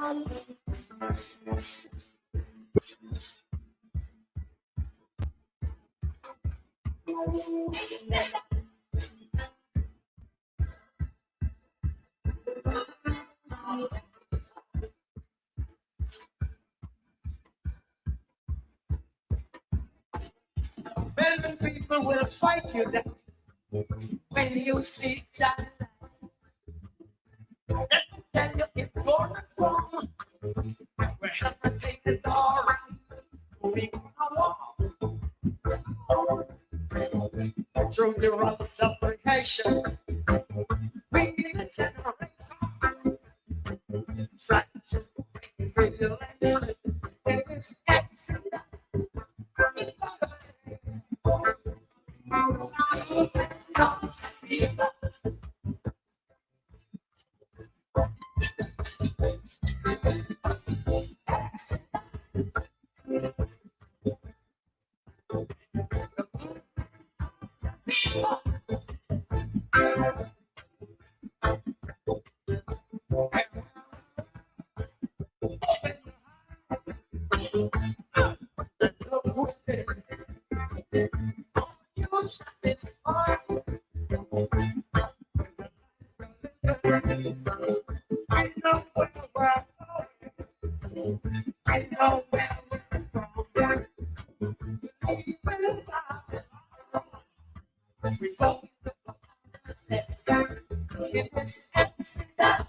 Many people will fight you down when you see that. Tell you if you're not wrong, where everything is alright. We gonna walk through the roads of creation. We need a generation trying to bring the land in this accident. I know where we're going. I know where we're going. We go to the accident.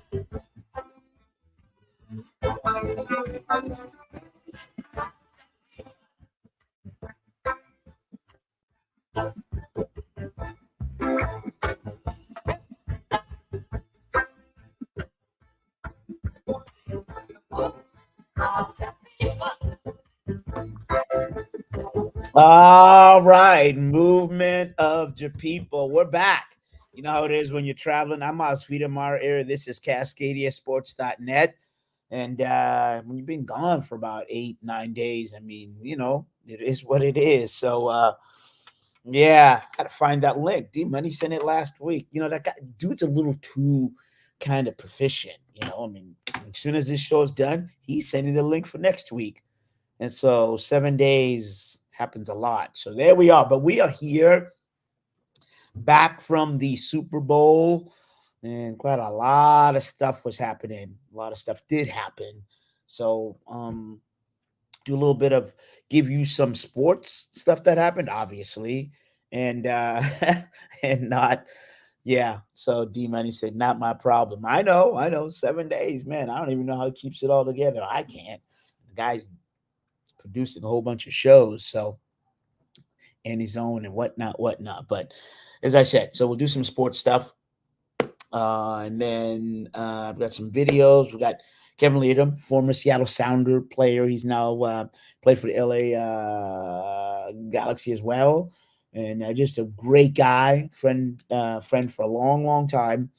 All right, movement of the people. We're back. You know how it is when you're traveling. I'm Mazvita Maraire. This is CascadiaSports.net. And when you've been gone for about 8-9 days, I mean, you know, it is what it is. So, yeah, had to find that link. D-Money sent it last week. You know, that guy, dude's a little too kind of proficient. You know, I mean, as soon as this show's done, he's sending the link for next week. And so 7 days happens a lot. So there we are. But we are here back from the Super Bowl, and quite a lot of stuff was happening. A lot of stuff did happen. So do a little bit of give you some sports stuff that happened, obviously, and and not. Yeah, so D-Money said, not my problem. I know. 7 days, man. I don't even know how he keeps it all together. I can't. The guy's producing a whole bunch of shows, so, and his own and whatnot. But as I said, so we'll do some sports stuff. And then I've got some videos. We got Kelvin Leerdam, former Seattle Sounder player. He's now played for the LA Galaxy as well. And just a great guy, friend for a long, long time.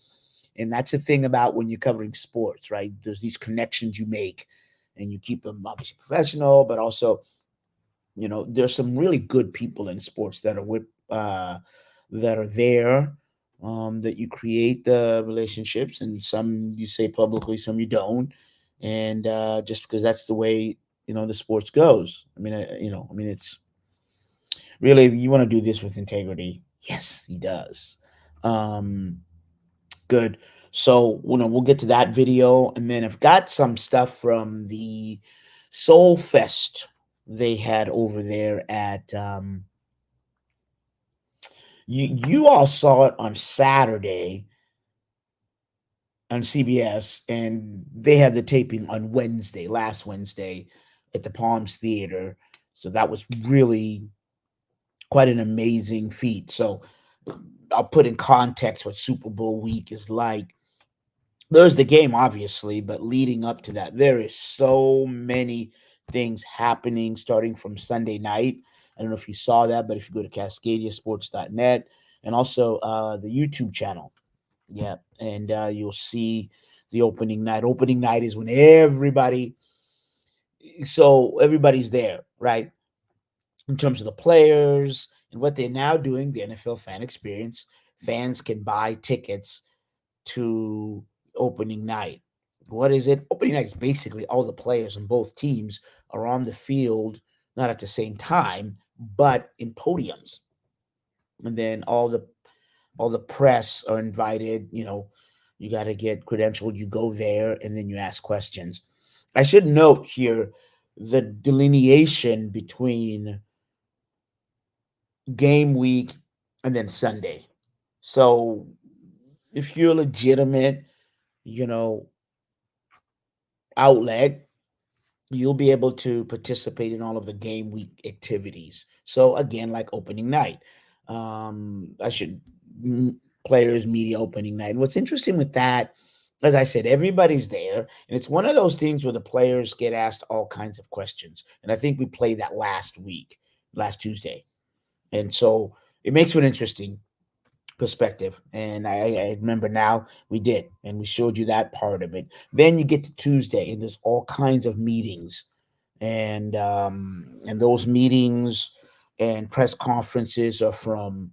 And that's the thing about when you're covering sports, right? There's these connections you make, and you keep them obviously professional, but also, you know, there's some really good people in sports that are with that are there, that you create the relationships, and some you say publicly, some you don't, and just because that's the way, you know, the sports goes. I mean, it's really, you want to do this with integrity. Yes, he does. Good. So, you know, we'll get to that video, and then I've got some stuff from the Soul Fest they had over there at you all saw it on Saturday on CBS, and they had the taping on last Wednesday at the Palms Theater. So that was really quite an amazing feat. So I'll put in context what Super Bowl week is like. There's the game, obviously, but leading up to that, there is so many things happening starting from Sunday night. I don't know if you saw that, but if you go to CascadiaSports.net and also the YouTube channel, yeah, and you'll see the opening night. Opening night is when everybody's there, right? In terms of the players and what they're now doing, the NFL fan experience, fans can buy tickets to opening night. What is it? Opening night is basically all the players on both teams are on the field, not at the same time, but in podiums. And then all the press are invited. You got to get credentialed. You go there, and then you ask questions. I should note here the delineation between game week and then Sunday. So if you're a legitimate, you know, outlet, you'll be able to participate in all of the game week activities. So again, like opening night, I should players media opening night. And what's interesting with that, as I said, everybody's there, and it's one of those things where the players get asked all kinds of questions. And I think we played that last Tuesday, and so it makes for an interesting perspective. And I remember now we did, and we showed you that part of it. Then you get to Tuesday, and there's all kinds of meetings, and those meetings and press conferences are from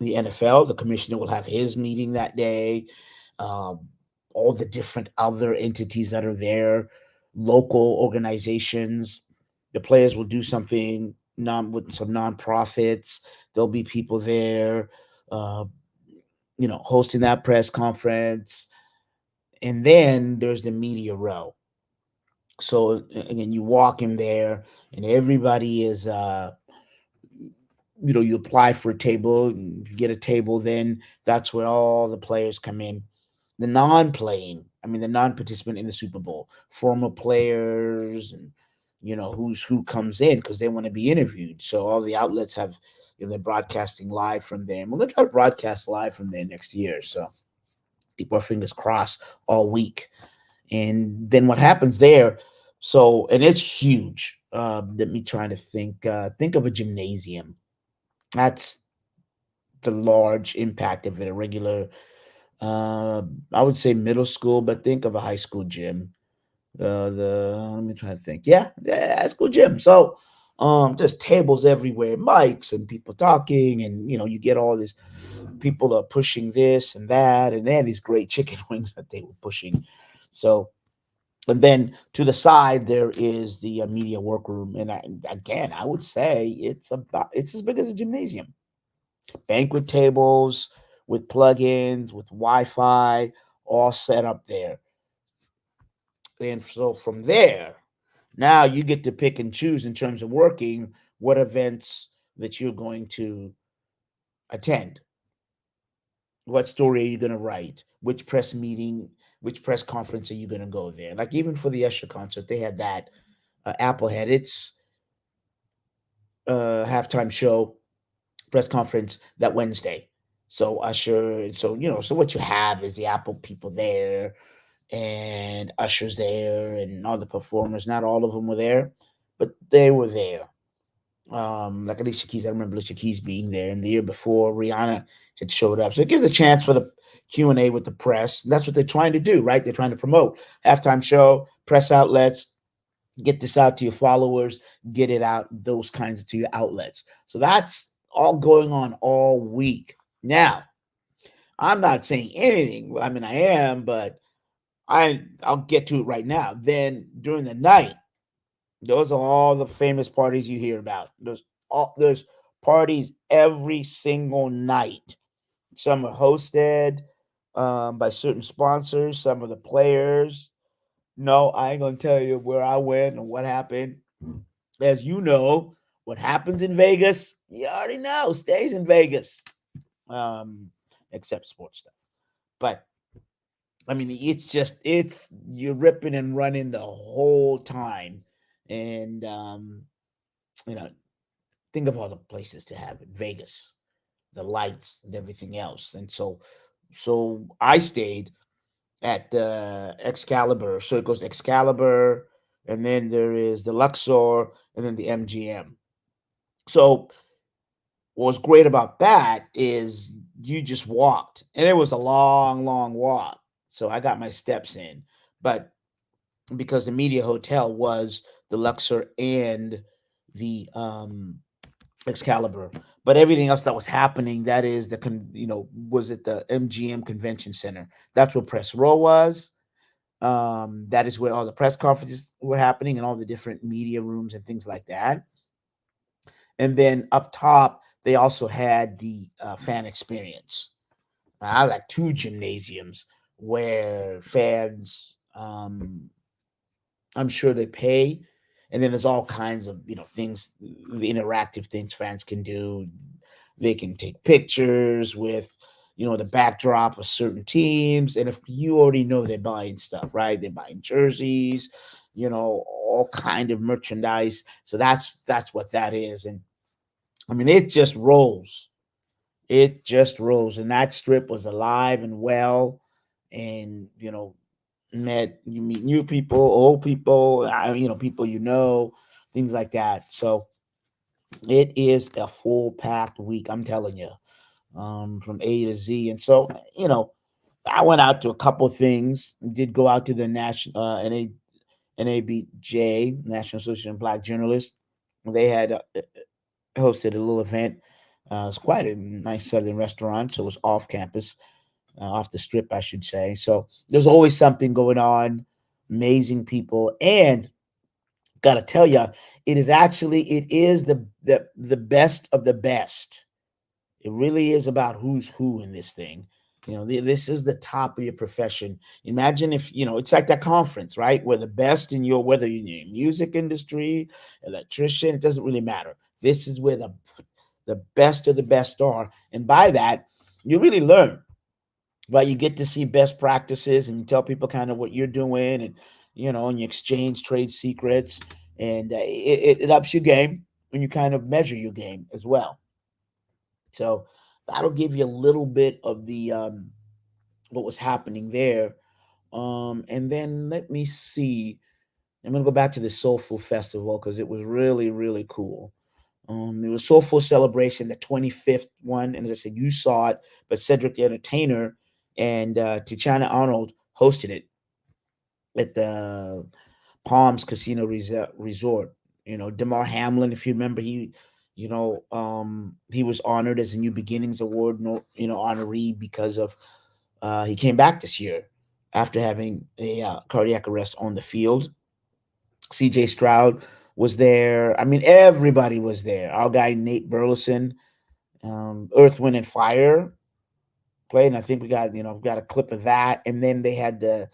the NFL. The commissioner will have his meeting that day. Um, all the different other entities that are there, local organizations. The players will do something with some nonprofits. There'll be people there, uh, hosting that press conference. And then there's the media row. So again, you walk in there, and everybody is you apply for a table, and if you get a table, then that's where all the players come in. The the non-participant in the Super Bowl, former players, and who comes in because they want to be interviewed. So all the outlets have, they're broadcasting live from there. And we're going to try to broadcast live from there next year. So keep our fingers crossed all week. And then what happens there? So, and it's huge. Let me try to think. Think of a gymnasium. That's the large impact of it. A regular, I would say middle school, but think of a high school gym. Let me try to think. Yeah, high school gym. So, just tables everywhere, mics and people talking, and you get all this. People are pushing this and that, and they had these great chicken wings that they were pushing. So, and then to the side there is the media workroom, and again, I would say it's as big as a gymnasium. Banquet tables with plugins, with Wi-Fi, all set up there. And so from there, now you get to pick and choose in terms of working what events that you're going to attend. What story are you going to write? Which press meeting, which press conference are you going to go there? Like even for the Usher concert, they had that. Apple had its halftime show press conference that Wednesday. So Usher, so what you have is the Apple people there, and Usher's there, and all the performers. Not all of them were there, but they were there. Like Alicia Keys, I remember Alicia Keys being there, and the year before Rihanna had showed up. So it gives a chance for the Q&A with the press. And that's what they're trying to do, right? They're trying to promote halftime show, press outlets, get this out to your followers, get it out, those kinds of to your outlets. So that's all going on all week. Now, I'm not saying anything. I mean, I am, but I'll get to it right now. Then during the night, those are all the famous parties you hear about. There's parties every single night. Some are hosted by certain sponsors. Some of the players. No, I ain't gonna tell you where I went and what happened. As you know, what happens in Vegas, you already know, stays in Vegas, um, except sports stuff. But I mean, it's you're ripping and running the whole time, and you know, think of all the places to have in Vegas, the lights and everything else, and so I stayed at the Excalibur. So it goes Excalibur, and then there is the Luxor, and then the MGM. So what's great about that is you just walked, and it was a long, long walk. So I got my steps in, but because the media hotel was the Luxor and the Excalibur, but everything else that was happening, that is was at the MGM Convention Center. That's where Press Row was. That is where all the press conferences were happening and all the different media rooms and things like that. And then up top, they also had the fan experience. I was like two gymnasiums where fans, I'm sure they pay, and then there's all kinds of things, the interactive things fans can do. They can take pictures with the backdrop of certain teams, and if you already know they're buying stuff, right? They're buying jerseys, all kind of merchandise. So that's what that is, and I mean it just rolls. It just rolls, and that strip was alive and well, and you meet new people, old people, people things like that. So it is a full packed week. I'm telling you, from A to Z. And so I went out to a couple things. Did go out to the national NABJ, National Association of Black Journalists. They had hosted a little event. It's quite a nice southern restaurant, so it was off campus, off the strip, I should say. So there's always something going on. Amazing people, and gotta tell you, it is the best of the best. It really is about who's who in this thing. This is the top of your profession. Imagine if it's like that conference, right? Where the best in whether you're in the music industry, electrician, it doesn't really matter. This is where the best of the best are, and by that, you really learn. Right, you get to see best practices, and you tell people kind of what you're doing, and and you exchange trade secrets, and it ups your game when you kind of measure your game as well. So that'll give you a little bit of the what was happening there. And then let me see. I'm gonna go back to the Soulful Festival because it was really, really cool. It was Soulful Celebration, the 25th one, and as I said, you saw it, but Cedric the Entertainer and Tichana Arnold hosted it at the Palms Casino Resort. Damar Hamlin, if you remember, he was honored as a New Beginnings Award, honoree because of he came back this year after having a cardiac arrest on the field. CJ Stroud was there. I mean, everybody was there. Our guy Nate Burleson, Earth, Wind, and Fire played, and I think we got a clip of that. And then they had the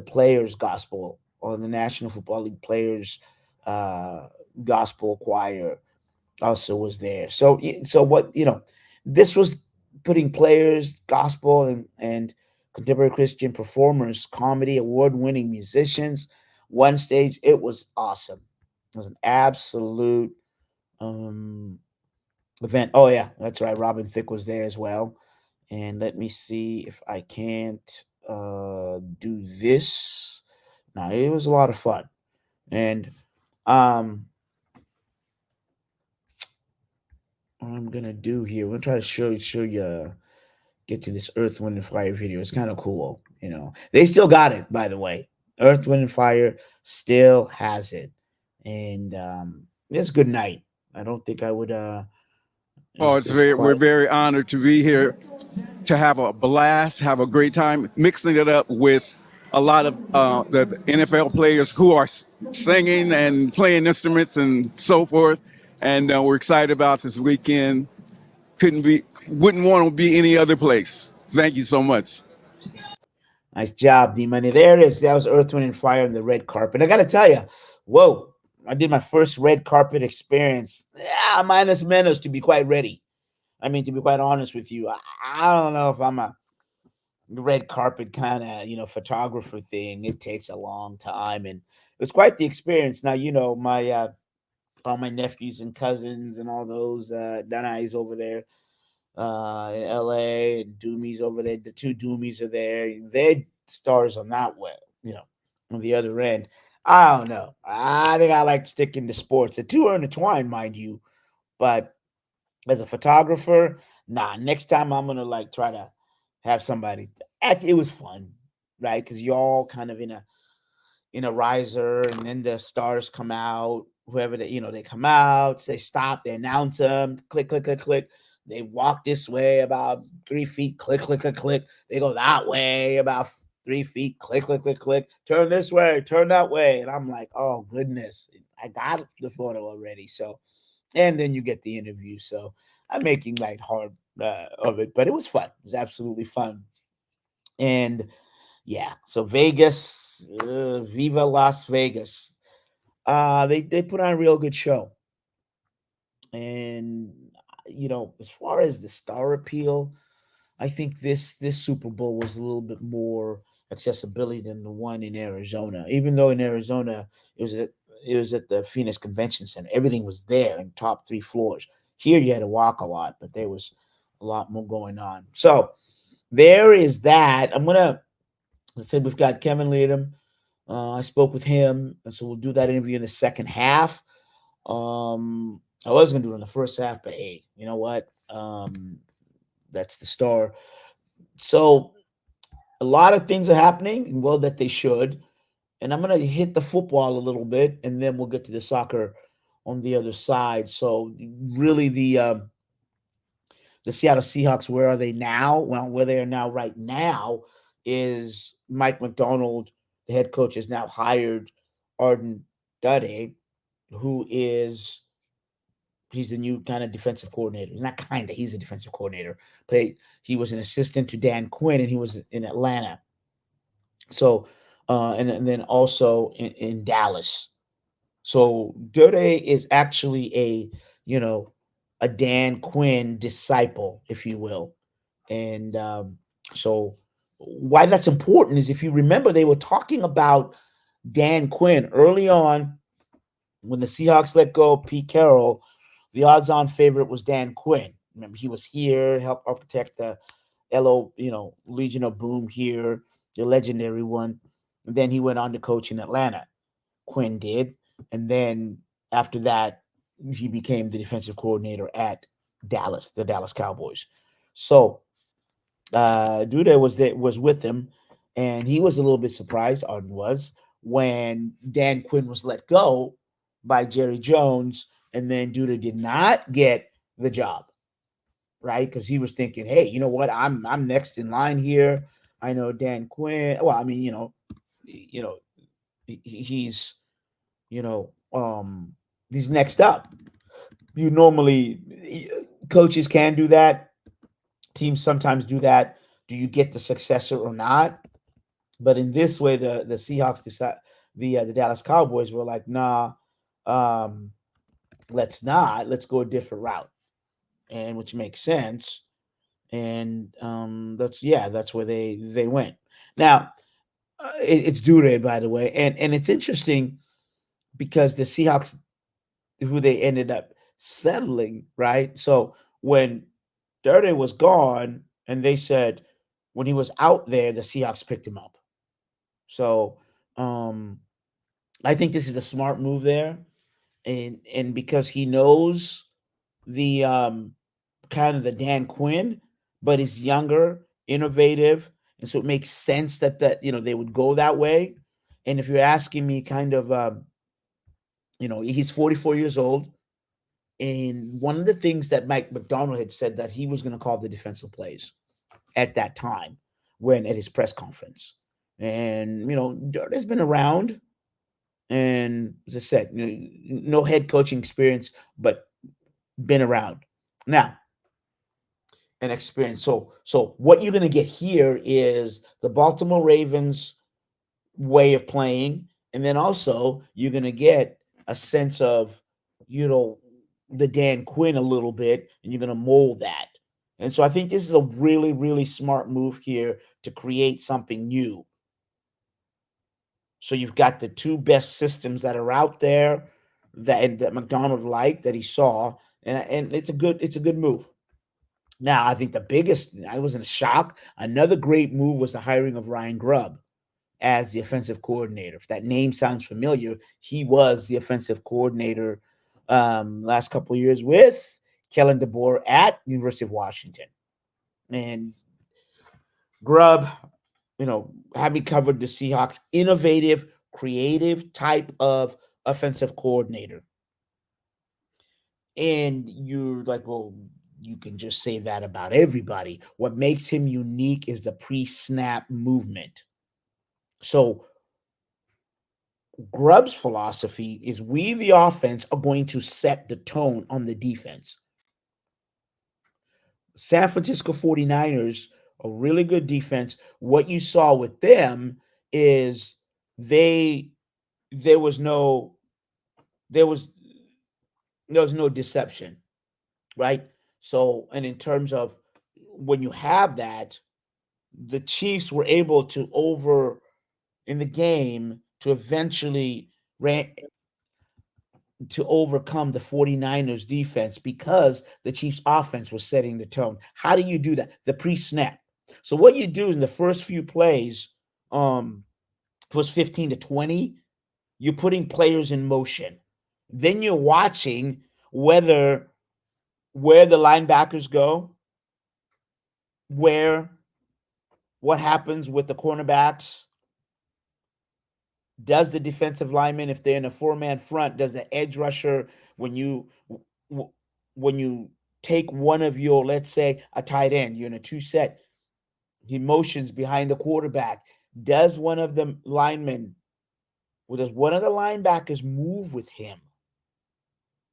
Players Gospel, or the National Football League Players Gospel Choir also was there. So what this was putting players, gospel, and contemporary Christian performers, comedy, award-winning musicians, one stage. It was awesome. It was an absolute um, event. Oh yeah, that's right. Robin Thicke was there as well. And let me see if I can't do this. No, it was a lot of fun. And what I'm gonna do here, we're gonna try to show you get to this Earth, Wind, and Fire video. It's kind of cool. They still got it, by the way. Earth, Wind, and Fire still has it, and it's a good night. I don't think I would. Oh, we're very honored to be here, to have a blast, have a great time, mixing it up with a lot of the NFL players who are singing and playing instruments and so forth. And we're excited about this weekend. Wouldn't want to be any other place. Thank you so much. Nice job, D Money. There it is. That was Earth, Wind, and Fire on the red carpet. I got to tell you, whoa! I did my first red carpet experience. Yeah, minus Menos to be quite ready. I mean, to be quite honest with you, I don't know if I'm a red carpet kind of photographer thing. It takes a long time, and it was quite the experience. Now my all my nephews and cousins and all those Danais over there in LA, and Doomies over there. The two Doomies are there. They're stars on that way, on the other end. I don't know. I think I like sticking to sports. The two are intertwined, mind you, but as a photographer, nah. Next time I'm gonna try to have somebody. Actually, it was fun, right? Because you're all kind of in a riser, and then the stars come out. Whoever they come out, they stop, they announce them, click, click, click, click. They walk this way about 3 feet, click, click, click, click. They go that way about 3 feet, click, click, click, click, turn this way, turn that way. And I'm like, oh goodness, I got the photo already. So, and then you get the interview. So I'm making light hard of it, but it was fun. It was absolutely fun. And yeah, so Vegas, Viva Las Vegas. They put on a real good show. And as far as the star appeal, I think this Super Bowl was a little bit more accessibility than the one in Arizona. Even though in Arizona it was at the Phoenix Convention Center, everything was there in top 3 floors. Here you had to walk a lot, but there was a lot more going on. So there is that. Let's say we've got Kelvin Leerdam. I spoke with him, and so we'll do that interview in the second half. I was gonna do it in the first half, but hey, you know what? That's the star. So a lot of things are happening, and well, that they should. And I'm gonna hit the football a little bit, and then we'll get to the soccer on the other side. So really, the Seattle Seahawks, where are they now? Well, where they are now right now is Mike McDonald, the head coach, has now hired Arden Dade, who is he's the new kind of defensive coordinator. Not kind of, he's a defensive coordinator. But he was an assistant to Dan Quinn, and he was in Atlanta. So, and then also in Dallas. So Dode is actually a Dan Quinn disciple, if you will. And so why that's important is if you remember, they were talking about Dan Quinn early on when the Seahawks let go of Pete Carroll. The odds-on favorite was Dan Quinn. Remember, he was here, helped architect the Legion of Boom here, the legendary one. And then he went on to coach in Atlanta. Quinn did. And then after that, he became the defensive coordinator at Dallas, the Dallas Cowboys. So Duda was with him, and he was a little bit surprised, Arden was, when Dan Quinn was let go by Jerry Jones, and then Duda did not get the job, right? Because he was thinking, hey, you know what? I'm next in line here. I know Dan Quinn. Well, I mean, he's you know he's next up. You normally coaches can do that. Teams sometimes do that. Do you get the successor or not? But in this way, the Seahawks decide the Dallas Cowboys were like, nah, let's not. Let's go a different route, and which makes sense. And that's where they went. Now it's Dure, by the way, and it's interesting because the Seahawks, who they ended up settling, right? So when Dure was gone, and they said when he was out there, the Seahawks picked him up. So I think this is a smart move there, and because he knows the kind of the Dan Quinn, but he's younger, innovative, and so it makes sense that they would go that way. And if you're asking me, kind of, he's 44 years old, and one of the things that Mike McDonald had said that he was going to call the defensive plays at that time when at his press conference. And Dirt has been around, and as I said, no head coaching experience, but been around now and experience. So what you're going to get here is the Baltimore Ravens way of playing, and then also you're going to get a sense of the Dan Quinn a little bit, and you're going to mold that. And so I think this is a really, really smart move here to create something new. So you've got the two best systems that are out there that McDonald liked, that he saw, and it's a good move. Now, I think I was in shock. Another great move was the hiring of Ryan Grubb as the offensive coordinator. If that name sounds familiar, he was the offensive coordinator last couple of years with Kellen DeBoer at University of Washington. And Grubb, having covered the Seahawks, innovative, creative type of offensive coordinator. And you're like, well, you can just say that about everybody. What makes him unique is the pre-snap movement. So Grubb's philosophy is we, the offense, are going to set the tone on the defense. San Francisco 49ers, a really good defense. What you saw with them is they there was no there was there was no deception, right? So, and in terms of when you have that, the Chiefs were able to over in the game to eventually ran to overcome the 49ers defense because the Chiefs offense was setting the tone. How do you do that? The pre-snap. So what you do in the first few plays, was 15 to 20, you're putting players in motion. Then you're watching whether where the linebackers go, where what happens with the cornerbacks. Does the defensive lineman, if they're in a four-man front, does the edge rusher, when you when you take one of your, let's say, a tight end, you're in a two set, he motions behind the quarterback. Does one of the linemen, well, does one of the linebackers move with him?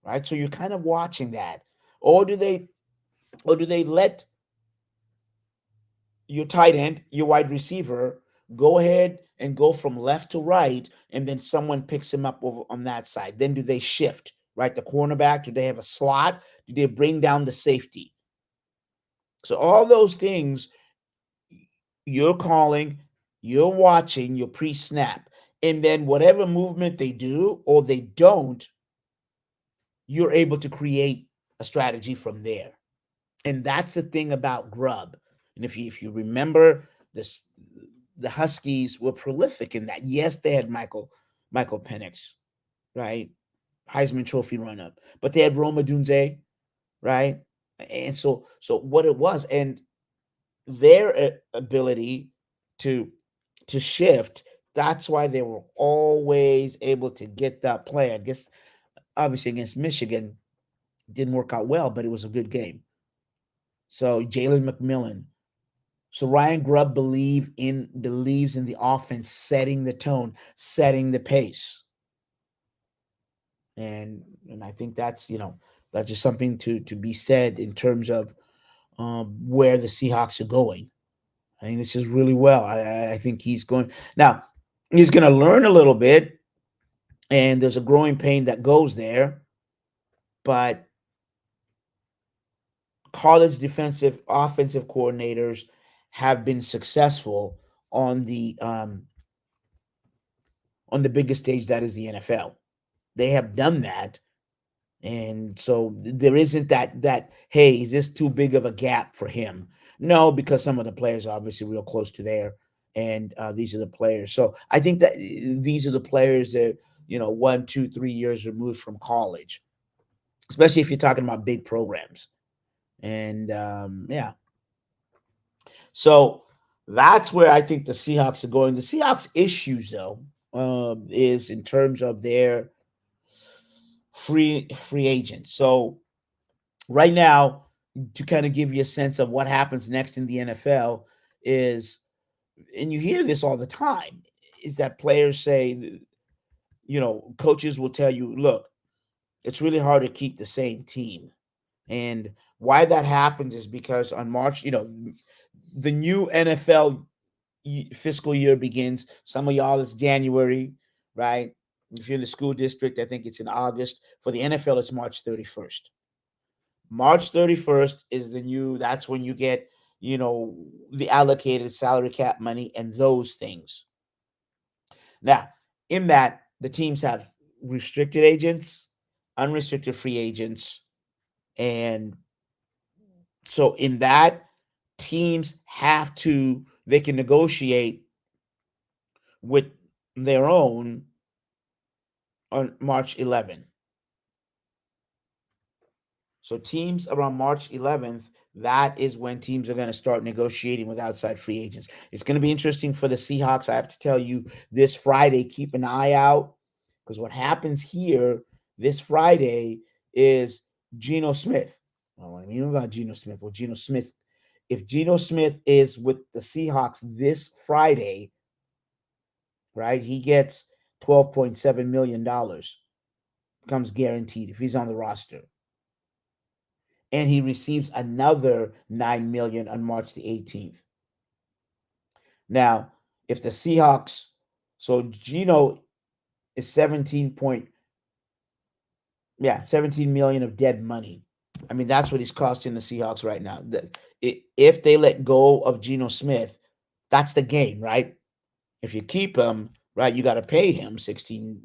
Right. So you're kind of watching that. Or do they let your tight end, your wide receiver, go ahead and go from left to right, and then someone picks him up over on that side? Then do they shift, right? The cornerback, do they have a slot? Do they bring down the safety? So all those things you're calling, you're watching, you're pre-snap. And then whatever movement they do or they don't, you're able to create a strategy from there. And that's the thing about Grubb. And if you remember this, the Huskies were prolific in that. Yes, they had Michael Penix, right? Heisman Trophy runner, but they had Roma Dunze, right? And so what it was, and their ability to shift, that's why they were always able to get that play. I guess obviously against Michigan didn't work out well, but it was a good game. So Jalen McMillan. So Ryan Grubb believes in the offense setting the tone, setting the pace. And I think that's, that's just something to be said in terms of where the Seahawks are going. I think this is really well. I think he's going now. He's going to learn a little bit, and there's a growing pain that goes there. But college defensive offensive coordinators have been successful on the biggest stage, that is the NFL. They have done that. And so there isn't that hey, is this too big of a gap for him? No, because some of the players are obviously real close to there, and these are the players. So I think that these are the players that 1, 2, 3 years removed from college, especially if you're talking about big programs. And yeah, so that's where I think the Seahawks are going. The Seahawks issues, though, is in terms of their free agents. So right now, to kind of give you a sense of what happens next in the NFL is, and you hear this all the time, is that players say, coaches will tell you, look, it's really hard to keep the same team. And why that happens is because on March, the new NFL fiscal year begins. Some of y'all, it's January, right? If you're in the school district, I think it's in August. For the NFL, it's March 31st. March 31st is that's when you get, the allocated salary cap money and those things. Now, in that, the teams have restricted agents, unrestricted free agents. And so in that, teams they can negotiate with their own on March 11th. So teams around March 11th, that is when teams are going to start negotiating with outside free agents. It's going to be interesting for the Seahawks. I have to tell you, this Friday, keep an eye out, because what happens here this Friday is Geno Smith. What do you mean about Geno Smith? Well, if Geno Smith is with the Seahawks this Friday, right? He gets $12.7 million, becomes guaranteed if he's on the roster. And he receives another $9 million on March the 18th. Now, if the Seahawks, so Geno is 17 million of dead money. I mean, that's what he's costing the Seahawks right now. If they let go of Geno Smith, that's the game, right? If you keep him, right, you got to pay him 16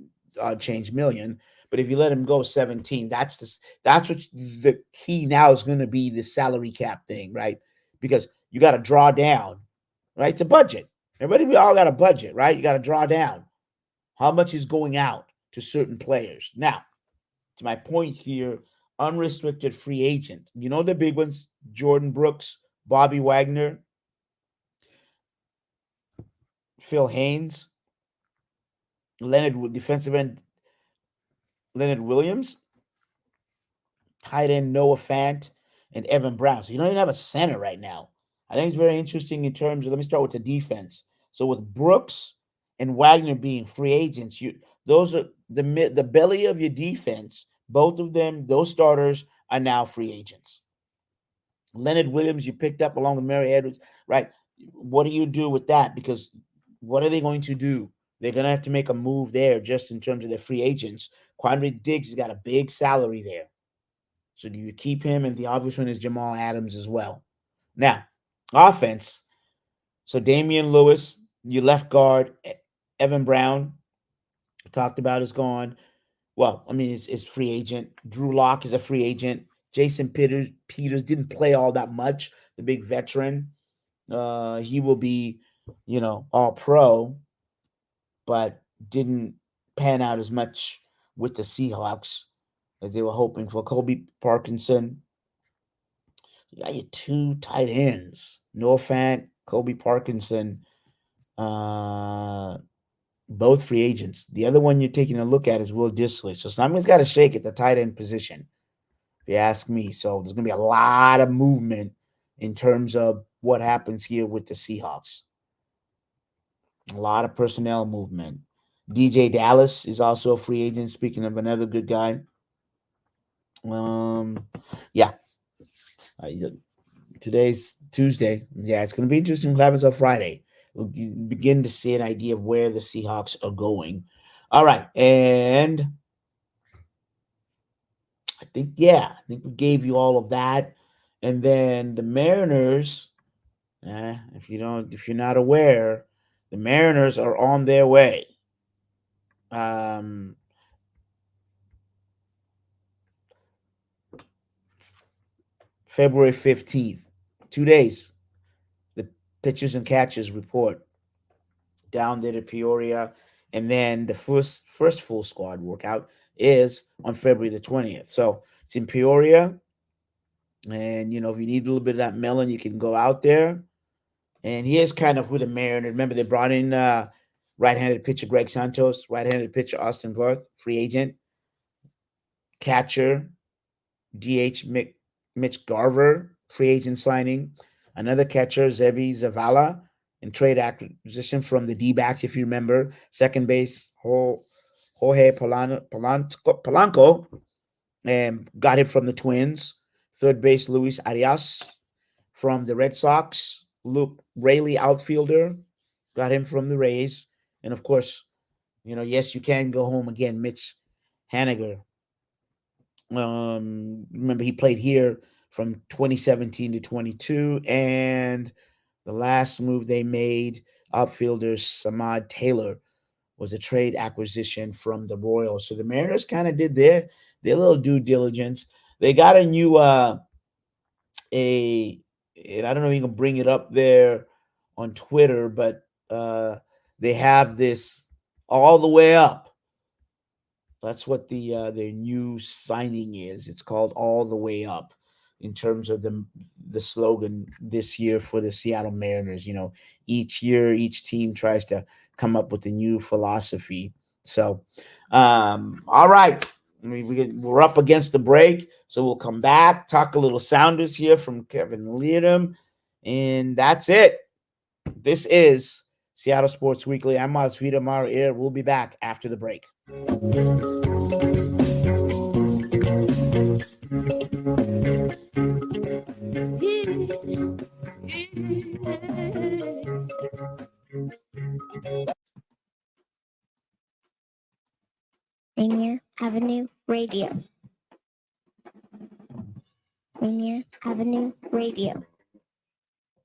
change million. But if you let him go 17, that's what the key now is going to be, the salary cap thing, right? Because you got to draw down, right? It's a budget. Everybody, we all got a budget, right? You got to draw down how much is going out to certain players. Now, to my point here, unrestricted free agent. You know the big ones: Jordan Brooks, Bobby Wagner, Phil Haynes, defensive end Leonard Williams, tight end Noah Fant, and Evan Brown. So you don't even have a center right now. I think it's very interesting in terms of, let me start with the defense. So with Brooks and Wagner being free agents, those are the belly of your defense. Both of them, those starters, are now free agents. Leonard Williams, you picked up along with Mary Edwards, right? What do you do with that? Because what are they going to do? They're going to have to make a move there just in terms of their free agents. Quandre Diggs has got a big salary there. So do you keep him? And the obvious one is Jamal Adams as well. Now, offense. So Damian Lewis, your left guard, Evan Brown, talked about, is gone. Well, I mean, it's free agent. Drew Lock is a free agent. Jason Peters didn't play all that much, the big veteran. He will be, all pro, but didn't pan out as much with the Seahawks as they were hoping for. Kobe Parkinson. You got your two tight ends, Noah Fant, Kobe Parkinson, both free agents. The other one you're taking a look at is Will Dissly. So somebody's got to shake at the tight end position, if you ask me. So there's going to be a lot of movement in terms of what happens here with the Seahawks. A lot of personnel movement. DJ Dallas is also a free agent. Speaking of another good guy. Yeah. Today's Tuesday. Yeah, it's going to be interesting what happens on Friday. We'll begin to see an idea of where the Seahawks are going. All right. And I think we gave you all of that. And then the Mariners, if you're not aware, the Mariners are on their way. February 15th, 2 days, the pitchers and catchers report down there to Peoria. And then the first full squad workout is on February the 20th. So it's in Peoria. And, if you need a little bit of that melon, you can go out there. And here's kind of who the Mariners, remember they brought in right-handed pitcher Greg Santos, right-handed pitcher Austin Garth, free agent, catcher DH Mitch Garver, free agent signing, another catcher Zevi Zavala, in trade acquisition from the D-backs, if you remember, second base Jorge Polanco, and got him from the Twins, third base Luis Arias from the Red Sox, Luke Raley, outfielder, got him from the Rays, and of course, yes, you can go home again, Mitch Haniger. Remember, he played here from 2017 to 22, and the last move they made, outfielder Samad Taylor, was a trade acquisition from the Royals. So the Mariners kind of did their little due diligence. They got a new and I don't know if you can bring it up there on Twitter, but they have this all the way up. That's what their new signing is. It's called All the Way Up in terms of the slogan this year for the Seattle Mariners. Each year, each team tries to come up with a new philosophy. So, all right. We're up against the break, so we'll come back, talk a little Sounders here from Kelvin Leerdam, and that's it. This is Seattle Sports Weekly. I'm Mazvita Maraire. We'll be back after the break. Rainier Avenue Radio. Rainier Avenue Radio.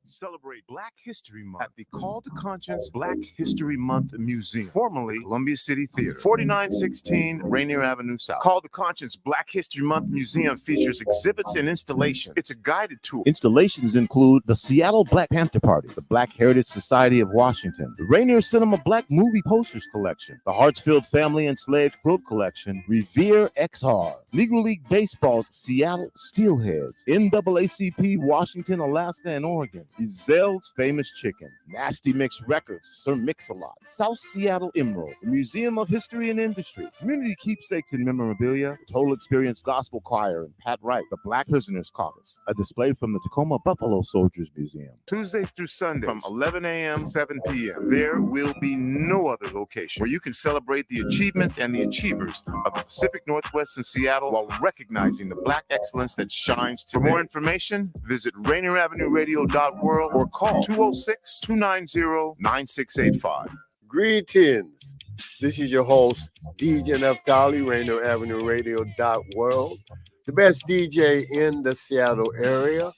Celebrate Black History Month at the Call to Conscience Black History Month Museum, formerly Columbia City Theater, 4916 Rainier Avenue South. Call to Conscience Black History Month Museum features exhibits and installations. It's a guided tour. Installations include the Seattle Black Panther Party, the Black Heritage Society of Washington, the Rainier Cinema Black Movie Posters Collection, the Hartsfield Family Enslaved Quilt Collection, Revere XR, Negro League Baseball's Seattle Steelheads, NAACP Washington, Alaska, and Oregon, Giselle's Famous Chicken, Nasty Mix Records, Sir Mix-a-Lot, South Seattle Emerald, the Museum of History and Industry, Community Keepsakes and Memorabilia, Total Experience Gospel Choir and Pat Wright, the Black Prisoners Caucus, a display from the Tacoma Buffalo Soldiers Museum. Tuesdays through Sundays from 11 a.m. 7 p.m. There will be no other location where you can celebrate the achievements and the achievers of the Pacific Northwest and Seattle while recognizing the Black excellence that shines today. For more information, visit RainierAvenueRadio.org or call 206-290-9685. Greetings. This is your host, DJ Neftali, Rainier Avenue Radio.world, the best DJ in the Seattle area.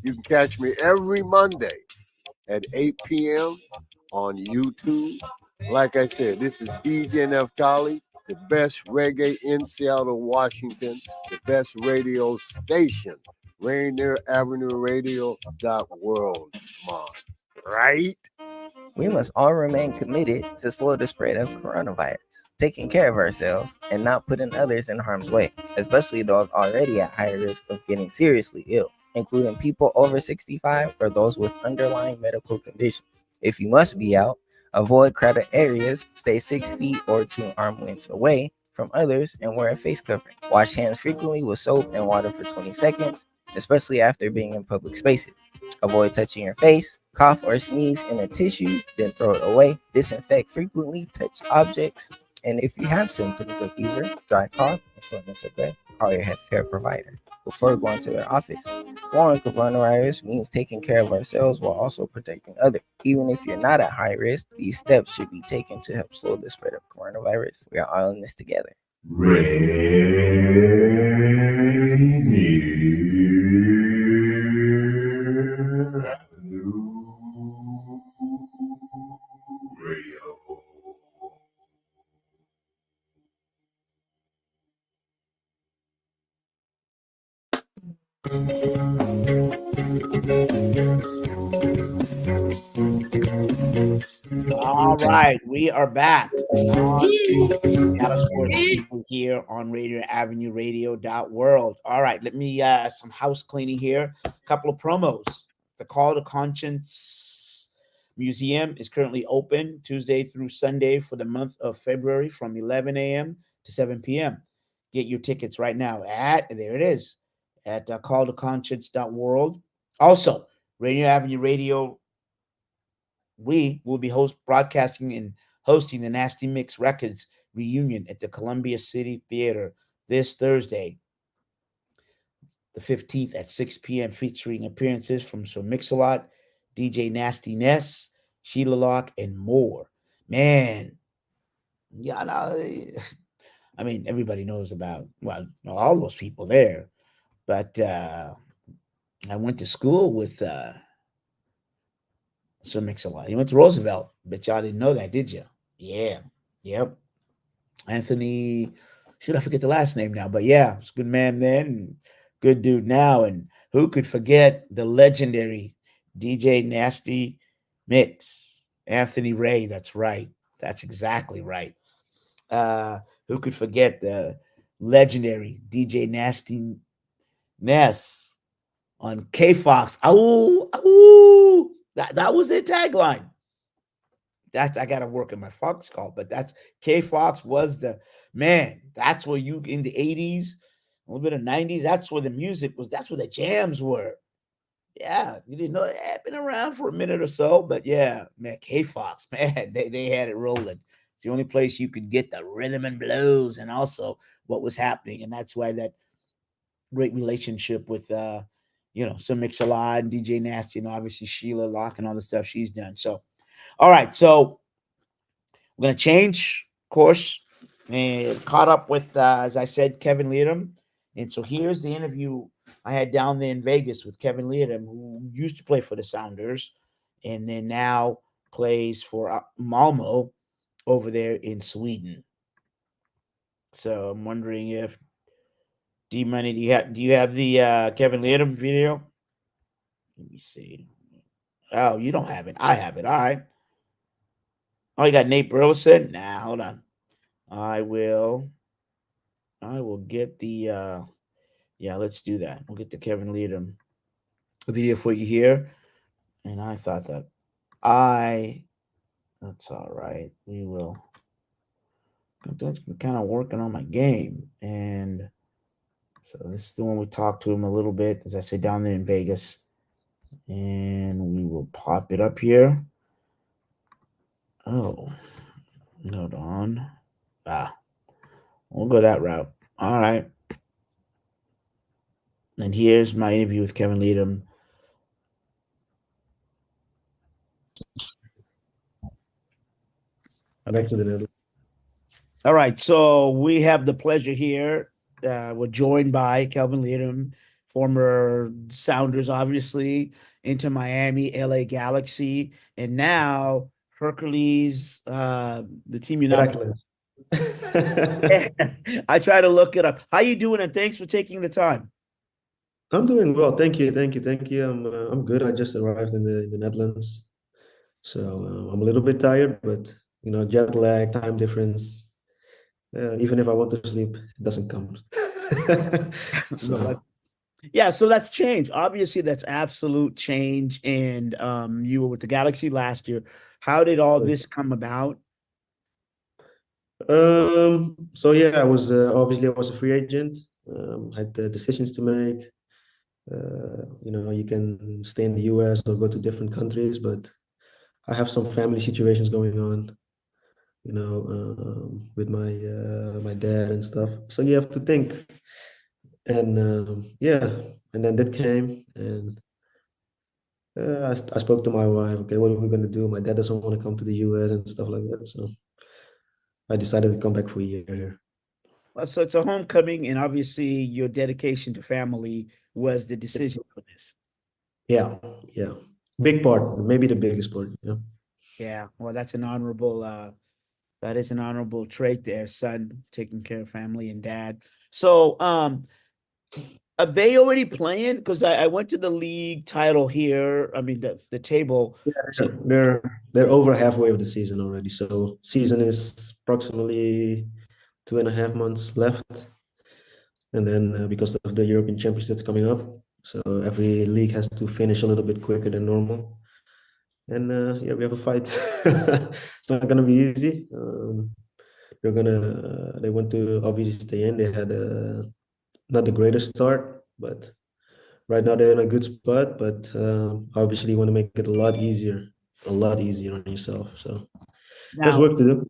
You can catch me every Monday at 8 p.m. on YouTube. Like I said, this is DJ Neftali, the best reggae in Seattle, Washington, the best radio station, Rainier Avenue Radio.world. Come on, right? We must all remain committed to slow the spread of coronavirus, taking care of ourselves and not putting others in harm's way, especially those already at high risk of getting seriously ill, including people over 65 or those with underlying medical conditions. If you must be out, avoid crowded areas, stay 6 feet or 2 arm lengths away from others, and wear a face covering. Wash hands frequently with soap and water for 20 seconds, especially after being in public spaces. Avoid touching your face, cough or sneeze in a tissue, then throw it away. Disinfect frequently, touch objects, and if you have symptoms of fever, dry cough, and shortness of breath, call your healthcare provider before going to their office. Slowing coronavirus means taking care of ourselves while also protecting others. Even if you're not at high risk, these steps should be taken to help slow the spread of coronavirus. We are all in this together. Rainier Avenue Radio. All right, we are back on Seattle Sports Weekly here on Rainier Avenue Radio.world. All right, let me some house cleaning here. A couple of promos. The Call to Conscience Museum is currently open Tuesday through Sunday for the month of February from 11 a.m. to 7 p.m. Get your tickets right now there it is, at calltoconscience.world. Also, Rainier Avenue Radio, we will be broadcasting and hosting the Nasty Mix Records reunion at the Columbia City Theater this Thursday, the 15th at 6 p.m., featuring appearances from Sir Mix-a-Lot, DJ Nasty Ness, Sheila Locke, and more. Man, yeah, I mean, everybody knows about, well, all those people there, but I went to school with Sir Mix-a-Lot. He went to Roosevelt, but y'all didn't know that, did you? Yeah, yep. Anthony, should I forget the last name now? But yeah, he's a good man then, and good dude now. And who could forget the legendary DJ Nasty Mix, Anthony Ray? That's right. That's exactly right. Who could forget the legendary DJ Nasty Ness on K Fox? Oh, that was their tagline. That's, I gotta work in my Fox call, but that's K Fox was the man. That's where you in the 80s, a little bit of 90s. That's where the music was. That's where the jams were. Yeah, you didn't know it had been around for a minute or so, but yeah, man, K Fox, man, they had it rolling. It's the only place you could get the rhythm and blues and also what was happening. And that's why that great relationship with Sir Mix-a-Lot and DJ Nasty and obviously Sheila Locke and all the stuff she's done. So all right, so we're gonna change course and caught up with as I said, Kelvin Leerdam. And so here's the interview I had down there in Vegas with Kelvin Leerdam, who used to play for the Sounders and then now plays for Malmo over there in Sweden. So I'm wondering if D Money, do you have the Kelvin Leerdam video? Let me see. Oh, you don't have it. I have it. All right. Oh, you got Nate Burleson? Nah, hold on. I will get the let's do that. We'll get the Kelvin Leerdam video for you here. And I thought that that's all right. We will. That's kind of working on my game. And so this is the one we talked to him a little bit, as I said, down there in Vegas. And we will pop it up here. Oh, hold on. We'll go that route. All right. And here's my interview with Kelvin Leerdam. Back to the Netherlands. All right, so we have the pleasure here. We're joined by Kelvin Leerdam, former Sounders, obviously, Inter Miami, LA Galaxy, and now Hercules, the team you're not. I try to look it up. How you doing? And thanks for taking the time. I'm doing well. Thank you. I'm good. I just arrived in the Netherlands, so I'm a little bit tired, but jet lag, time difference. Even if I want to sleep, it doesn't come. So that's change. Obviously, that's absolute change. And you were with the Galaxy last year. How did all this come about? So yeah, I was obviously I was a free agent. Had decisions to make. You can stay in the US or go to different countries, but I have some family situations going on, with my dad and stuff. So you have to think. And and then that came, and I spoke to my wife. Okay, what are we going to do? My dad doesn't want to come to the US and stuff like that. So I decided to come back for a year here. So it's a homecoming, and obviously your dedication to family was the decision for this. Yeah. Big part, maybe the biggest part. Yeah. Yeah. Well, that's an honorable, that is an honorable trait there, son, taking care of family and dad. So, are they already playing? Because I went to the league title here. I mean, the table. Yeah, so they're over halfway of the season already. So season is approximately 2.5 months left, and then because of the European Championship that's coming up, so every league has to finish a little bit quicker than normal. And we have a fight. It's not gonna be easy. They want to obviously stay in. They had not the greatest start, but right now they're in a good spot. But obviously you want to make it a lot easier on yourself. So there's work to do.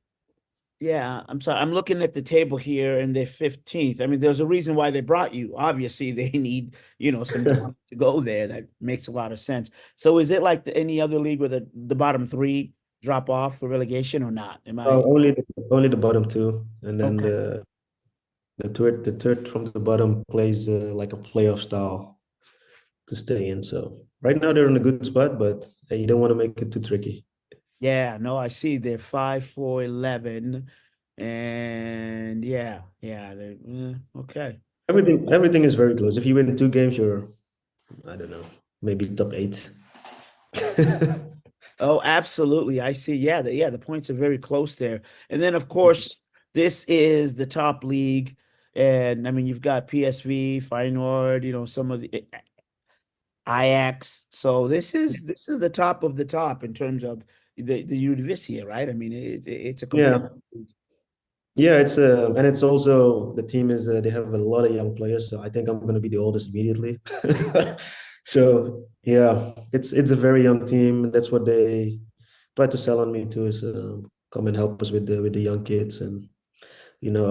Yeah, I'm sorry. I'm looking at the table here, and they're 15th. I mean, there's a reason why they brought you. Obviously, they need some time to go there. That makes a lot of sense. So, is it like any other league where the bottom three drop off for relegation or not? Only the bottom two, and then the third from the bottom plays like a playoff style to stay in. So right now they're in a good spot, but you don't want to make it too tricky. Yeah, no, I see they're 5-4-11, and they're okay. Everything is very close. If you win 2 games, you're, I don't know, maybe top 8. Oh, absolutely. I see. Yeah, the points are very close there. And then, of course, this is the top league, and I mean you've got PSV, Feyenoord, some of the Ajax. So this is the top of the top in terms of the Eredivisie, right? I mean, it's a Yeah, it's and it's also the team is they have a lot of young players, so I think I'm going to be the oldest immediately. So yeah, it's a very young team. That's what they try to sell on me too. Is come and help us with the young kids. And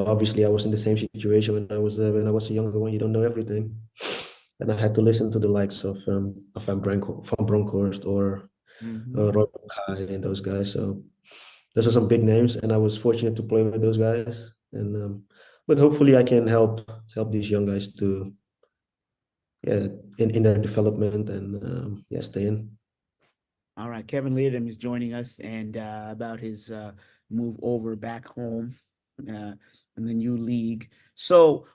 obviously I was in the same situation when I was a younger one. You don't know everything, and I had to listen to the likes of Van Bronckhorst or Roy Kai and those guys. So those are some big names, and I was fortunate to play with those guys. And but hopefully I can help these young guys to yeah in their development and yeah stay in. All right, Kelvin Leerdam is joining us and about his move over back home in the new league. So,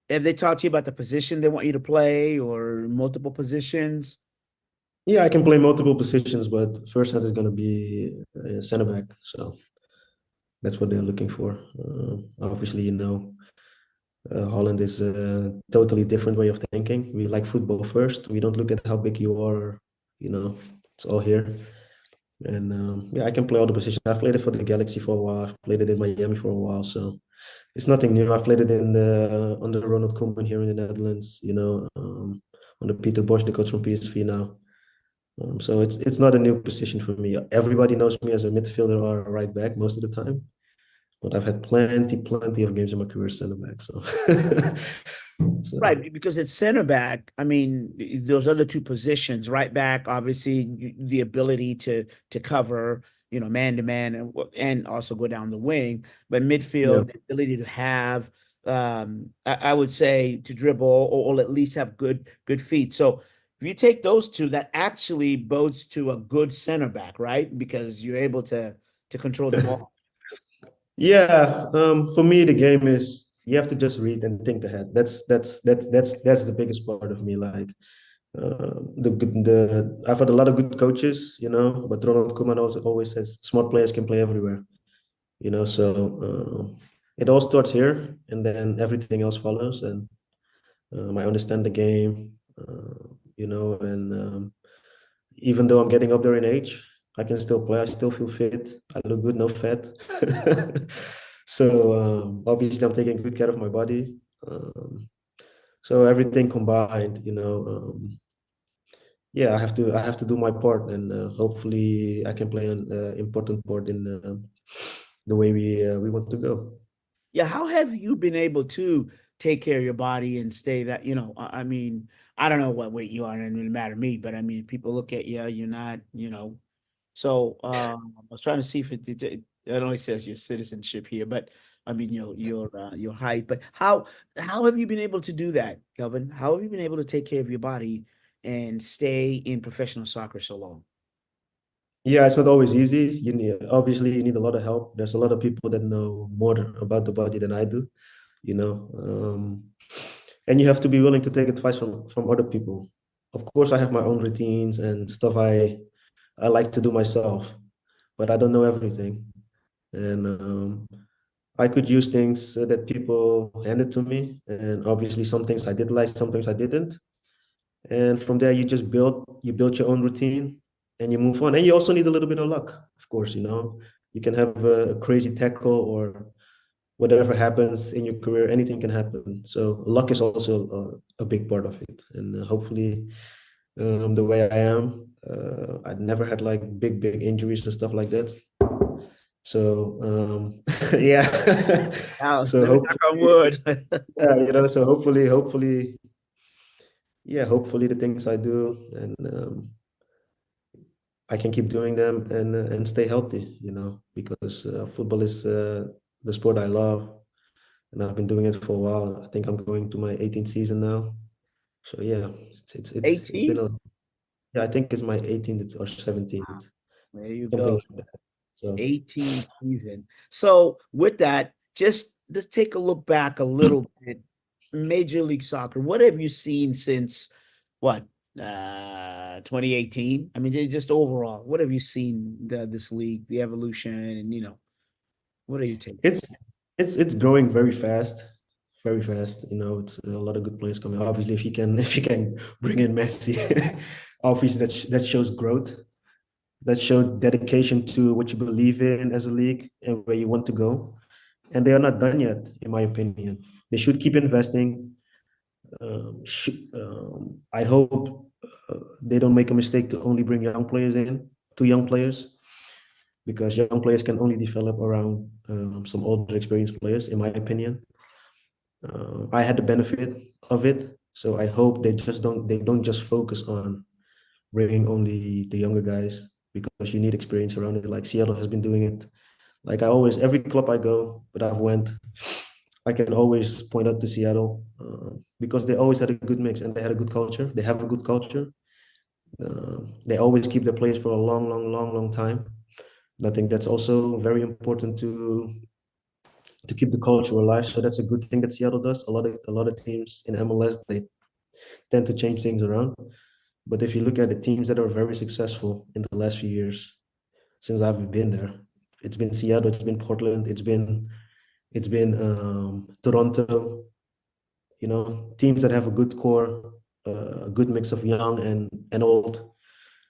have they talked to you about the position they want you to play or multiple positions? Yeah, I can play multiple positions, but first hand is going to be center back. So that's what they're looking for. Obviously, Holland is a totally different way of thinking. We like football first. We don't look at how big you are. It's all here. And yeah, I can play all the positions. I've played it for the Galaxy for a while. I've played it in Miami for a while. So it's nothing new. I've played it under Ronald Koeman here in the Netherlands. Under Peter Bosz, the coach from PSV now. So it's not a new position for me. Everybody knows me as a midfielder or a right back most of the time. But I've had plenty of games in my career as center back. So, Right, because it's center back. I mean, those other two positions, right back, obviously the ability to cover, man to man and also go down the wing. But midfield, the ability to have, I would say, to dribble or at least have good feet. So if you take those two, that actually bodes to a good center back, right? Because you're able to control the ball. Yeah, for me, the game is you have to just read and think ahead. That's the biggest part of me. Like I've had a lot of good coaches, but Ronald Koeman also always says smart players can play everywhere. So it all starts here, and then everything else follows. And I understand the game, and even though I'm getting up there in age, I can still play. I still feel fit. I look good, no fat. So obviously, I'm taking good care of my body. So everything combined, yeah, I have to do my part, and hopefully, I can play an important part in the way we want to go. Yeah, how have you been able to take care of your body and stay that, I mean, I don't know what weight you are, and it doesn't matter to me, but I mean, people look at you, you're not, So I was trying to see if it only says your citizenship here, but I mean your height. But how have you been able to do that, Kelvin? How have you been able to take care of your body and stay in professional soccer so long? Yeah, it's not always easy. Obviously you need a lot of help. There's a lot of people that know more about the body than I do, and you have to be willing to take advice from other people. Of course, I have my own routines and stuff I like to do myself, but I don't know everything. And I could use things that people handed to me. And obviously some things I did like, some things I didn't. And from there, you build your own routine and you move on. And you also need a little bit of luck, of course, you can have a crazy tackle or whatever happens in your career, anything can happen. So luck is also a big part of it. And hopefully the way I am, I'd never had like big injuries and stuff like that. So yeah. Wow, So knock on wood. yeah, so hopefully the things I do and I can keep doing them and stay healthy, because football is the sport I love, and I've been doing it for a while. I think I'm going to my 18th season now. So yeah, it's been yeah, I think it's my 18th or 17th. There you something go. like that. So 18th season. So with that, just let's take a look back a little bit. Major League Soccer, what have you seen since what 2018? I mean, just overall, what have you seen this league, the evolution, and what are you taking? It's growing very fast, very fast. It's a lot of good players coming. Obviously, if you can bring in Messi, obviously that shows growth. That showed dedication to what you believe in as a league and where you want to go. And they are not done yet, in my opinion. They should keep investing. I hope they don't make a mistake to only bring young players in, two young players, because young players can only develop around some older experienced players, in my opinion. I had the benefit of it, so I hope they don't just focus on bringing only the younger guys, because you need experience around it. Like Seattle has been doing it. Like every club I go, but I've went, I can always point out to Seattle because they always had a good mix and they had a good culture. They have a good culture. They always keep their players for a long time. And I think that's also very important to keep the culture alive. So that's a good thing that Seattle does. A lot of teams in MLS, they tend to change things around. But if you look at the teams that are very successful in the last few years, since I've been there, it's been Seattle, it's been Portland, it's been Toronto. You know, teams that have a good core, a good mix of young and old.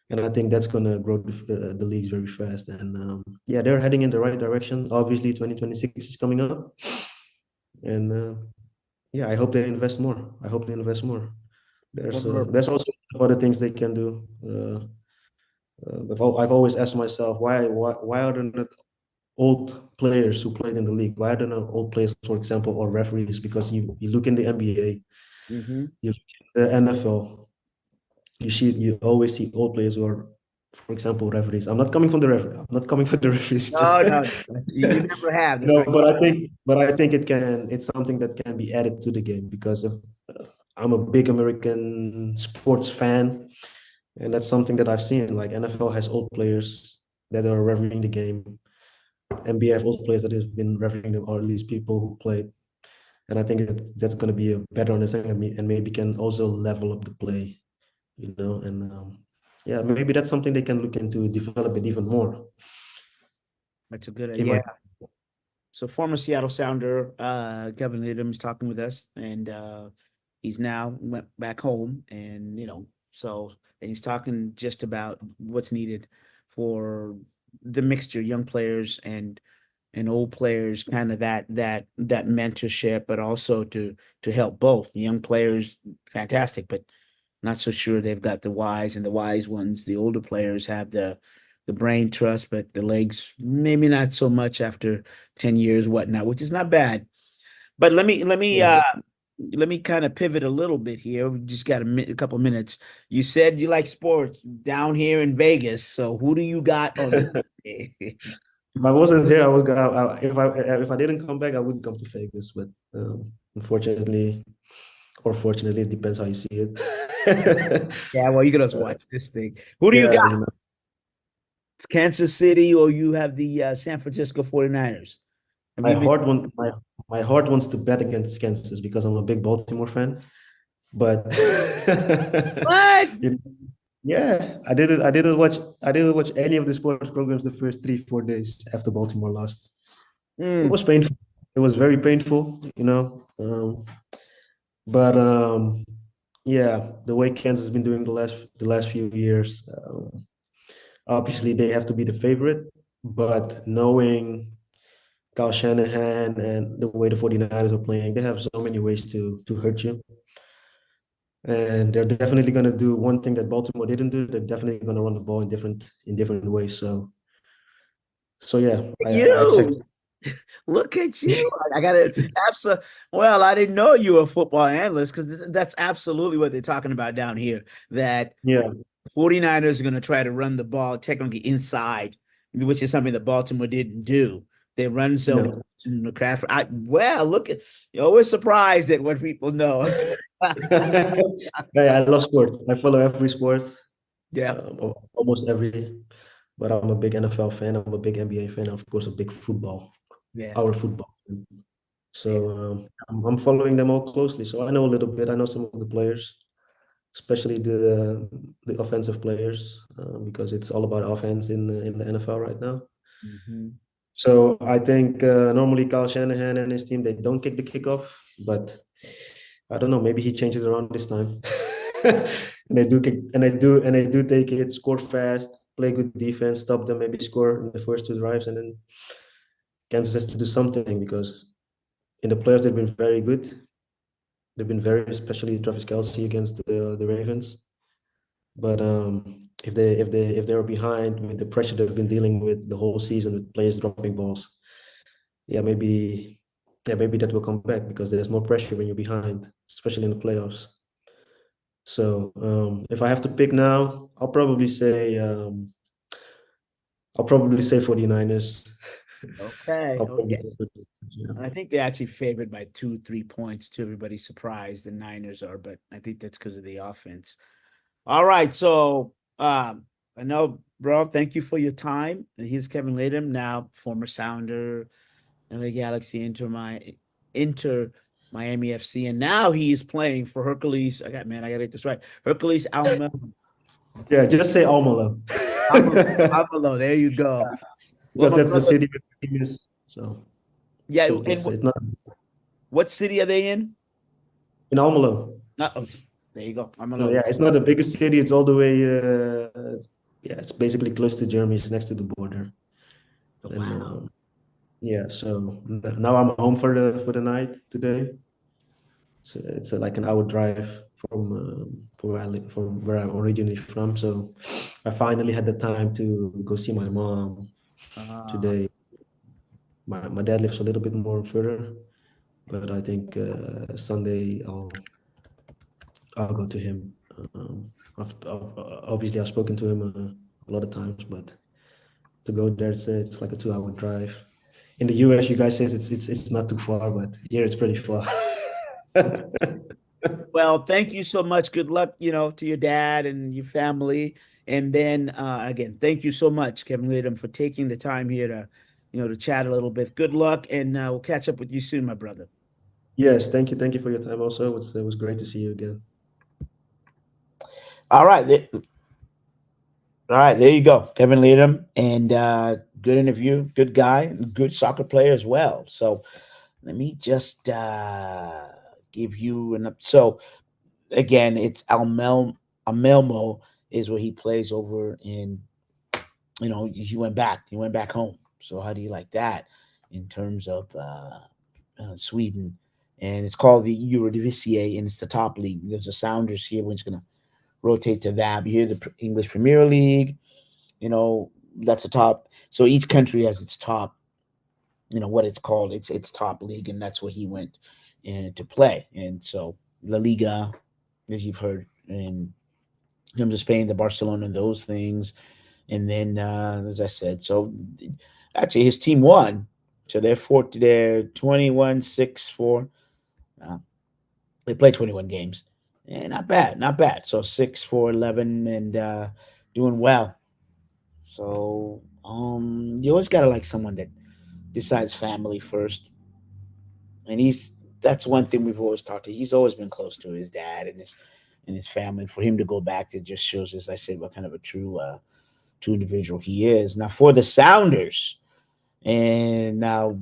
And I think that's gonna grow the leagues very fast. And yeah, they're heading in the right direction. Obviously, 2026 is coming up, and yeah, I hope they invest more. I hope they invest more. There's also other things they can do. I've always asked myself why are there not old players who played in the league? Why are there not old players, for example, or referees? Because you look in the NBA, you look in the NFL, you always see old players who are, for example, referees. I'm not coming from the referee. I'm not coming from the referees. No, you never have. That's No, right. but I think it's something that can be added to the game because I'm a big American sports fan, and that's something that I've seen. Like NFL has old players that are refereeing the game. NBA have old players that have been refereeing them, or at least people who played. And I think that's going to be a better understanding of me, and maybe can also level up the play, you know. And yeah, maybe that's something they can look into, develop it even more. That's a good in idea. my- So former Seattle Sounder, Kelvin Leerdam is talking with us, and he's now went back home, and and he's talking just about what's needed for the mixture, young players and old players, kind of that mentorship, but also to help both young players, fantastic, but not so sure they've got the wise and the wise ones. The older players have the brain trust, but the legs maybe not so much after 10 years, whatnot, which is not bad. But let me kind of pivot a little bit here. We just got a couple minutes. You said you like sports down here in Vegas, so who do you got on Sunday? If I wasn't there, I would go. If I didn't come back, I wouldn't come to Vegas. But unfortunately, or fortunately, it depends how you see it. Yeah, well, you can also watch this thing. Who do you Yeah, got? you know, It's Kansas City, or you have the San Francisco 49ers? Have my you been- heart want my heart wants to bet against Kansas because I'm a big Baltimore fan. But What? you know, yeah, I didn't watch any of the sports programs the first 3-4 days after Baltimore lost. It was painful. It was very painful, you know. But yeah, the way Kansas has been doing the last few years, obviously they have to be the favorite. But knowing Kyle Shanahan and the way the 49ers are playing, they have so many ways to hurt you. And they're definitely going to do one thing that Baltimore didn't do. They're definitely going to run the ball in different ways. So yeah, I expect. You look at you. I got it. Well, I didn't know you were a football analyst, because that's absolutely what they're talking about down here. That Yeah, 49ers are going to try to run the ball technically inside, which is something that Baltimore didn't do. They run zone in McCaffrey. Look at, you're always surprised at what people know. I love sports. I follow every sport, Yeah. almost every. But I'm a big NFL fan. I'm a big NBA fan. Of course, a big football. Yeah. Our football fan. So I'm following them all closely. So I know a little bit. I know some of the players, especially the offensive players, because it's all about offense in the NFL right now. Mhm. So I think normally Kyle Shanahan and his team, they don't kick the kickoff, but I don't know, maybe he changes around this time. And they do kick, and they do take it, score fast, play good defense, stop them, maybe score in the first 2 drives, and then Kansas has to do something because in the playoffs they've been very good. They've been very, especially Travis Kelce against the Ravens. But if they were behind with the pressure they've been dealing with the whole season with players dropping balls, maybe that will come back because there's more pressure when you're behind, especially in the playoffs. So if I have to pick now, I'll probably say 49ers. Okay. I'll probably Okay. go for the- yeah. I think they're actually favored by 2-3 points to everybody's surprise. The Niners are, but I think that's because of the offense. All right. So I know, bro, thank you for your time. Here's Kelvin Leerdam, now former Sounder, LA Galaxy, Inter Miami FC, and now he is playing for Hercules. I gotta get this right. Hercules Almelo. Yeah, just say Almelo. Almelo, there you go. Because my that's the brother- city where the team is. So Yeah, so and it's not what city are they in? in Almelo. There you go. So yeah, it's not the biggest city. It's all the way. It's basically close to Germany. It's next to the border. And Wow. so now I'm home for the night today. It's like an hour drive from where I'm originally from. So I finally had the time to go see my mom today. My dad lives a little bit more further, but I think Sunday I'll go to him. Obviously, I've spoken to him a lot of times, but to go there, it's like a 2-hour drive. In the US, you guys says it's not too far, but here it's pretty far. Well, thank you so much. Good luck, to your dad and your family. And then again, thank you so much, Kelvin Leerdam, for taking the time here to, to chat a little bit. Good luck, and we'll catch up with you soon, my brother. Yes, thank you for your time. Also, it was great to see you again. All right, there you go, Kelvin Leerdam, and good interview, good guy, good soccer player as well. So let me just give you so again, it's Amelmo is where he plays over in, he went back home. So how do you like that in terms of Sweden? And it's called the Eredivisie, and it's the top league. There's a Sounders here, we're just gonna rotate to that. You hear the English Premier League, that's the top. So each country has its top, what it's called, its top league, and that's where he went to play. And so La Liga, as you've heard, in terms of Spain, the Barcelona, and those things. And then, as I said, so actually his team won. So they're 21-6-4. They played 21 games. And not bad. So 6-4-11 and doing well. So you always gotta like someone that decides family first. And that's one thing we've always talked to. He's always been close to his dad and his family. For him to go back to just shows, as I said, what kind of a true individual he is. Now for the Sounders, and now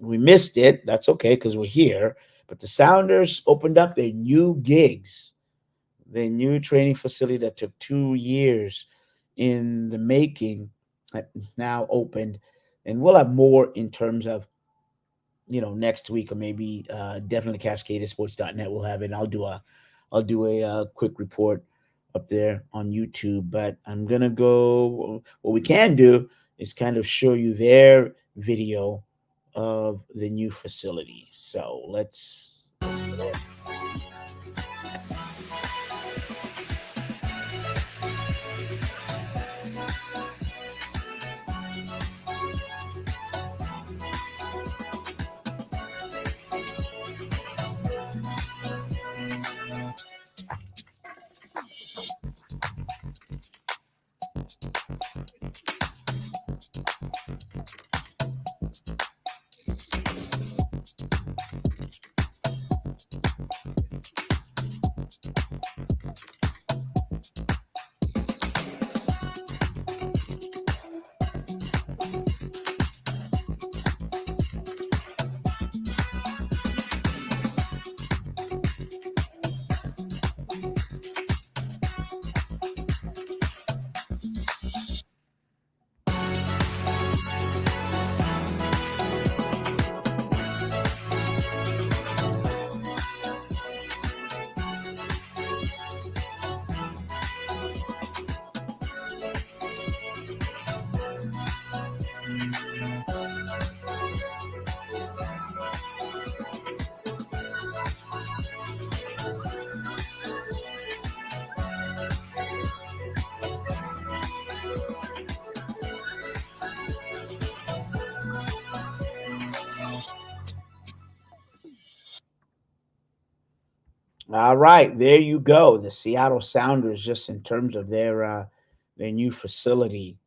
we missed it. That's okay because we're here. But the Sounders opened up their new gigs, their new training facility that took 2 years in the making, now opened. And we'll have more in terms of, next week, or maybe definitely CascadedSports.net will have it. I'll do a quick report up there on YouTube. But I'm gonna go. What we can do is kind of show you their video of the new facility. So let's go there. All right, there you go. The Seattle Sounders, just in terms of their new facility,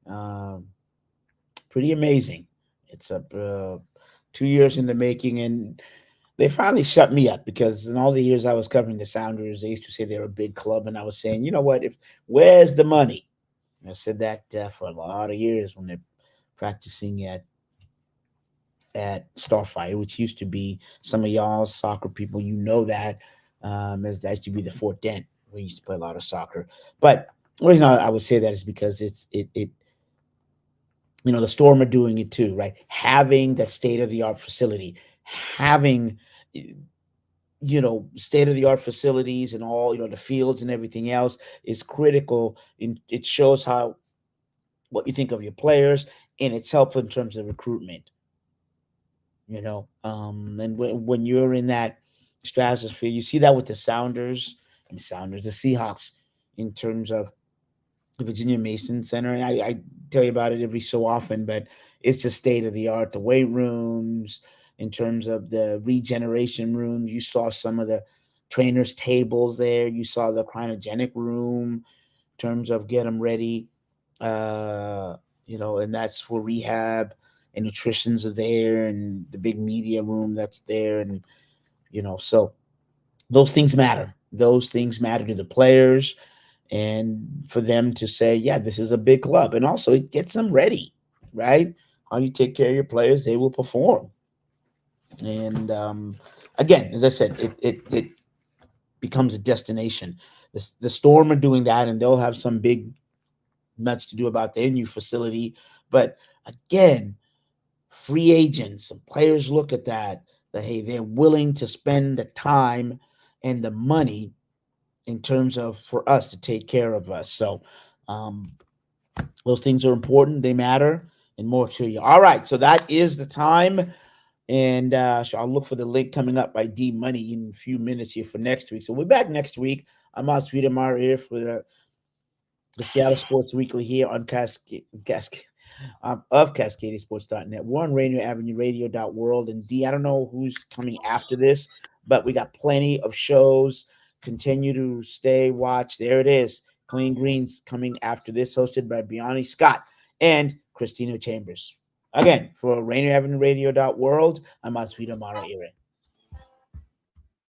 pretty amazing. It's a 2 years in the making, and they finally shut me up because in all the years I was covering the Sounders, they used to say they're a big club, and I was saying, you know what? If where's the money? And I said that for a lot of years when they're practicing at Starfire, which used to be some of y'all soccer people, you know that, as that used to be the Fort Dent. We used to play a lot of soccer, but the reason I would say that is because it the Storm are doing it too, right? Having that state of the art facility, having state of the art facilities and all the fields and everything else is critical. It shows how what you think of your players, and it's helpful in terms of recruitment. And when you're in that stratosphere, you see that with the the Seahawks, in terms of the Virginia Mason Center. And I tell you about it every so often, but it's just state of the art. The weight rooms, in terms of the regeneration rooms, you saw some of the trainers' tables there. You saw the cryogenic room, in terms of get them ready. And that's for rehab, and nutritions are there, and the big media room that's there, and so those things matter. Those things matter to the players, and for them to say, yeah, this is a big club, and also it gets them ready, right? How you take care of your players, they will perform. And again, as I said, it becomes a destination. The Storm are doing that, and they'll have some big nuts to do about their new facility. But again, free agents and players look at that hey, they're willing to spend the time and the money in terms of for us to take care of us. So those things are important. They matter, and more to you. All right, so that is the time. And so I'll look for the link coming up by D Money in a few minutes here for next week. So we're back next week. I'm Mazvita Maraire for the Seattle Sports Weekly here on of CascadiaSports.net. We're on Rainier Avenue Radio.world. And D, I don't know who's coming after this, but we got plenty of shows. Continue to watch. There it is. Clean Greens coming after this, hosted by Biani Scott and Christina Chambers. Again, for Rainier Avenue Radio.world, I'm Mazvita Maraire.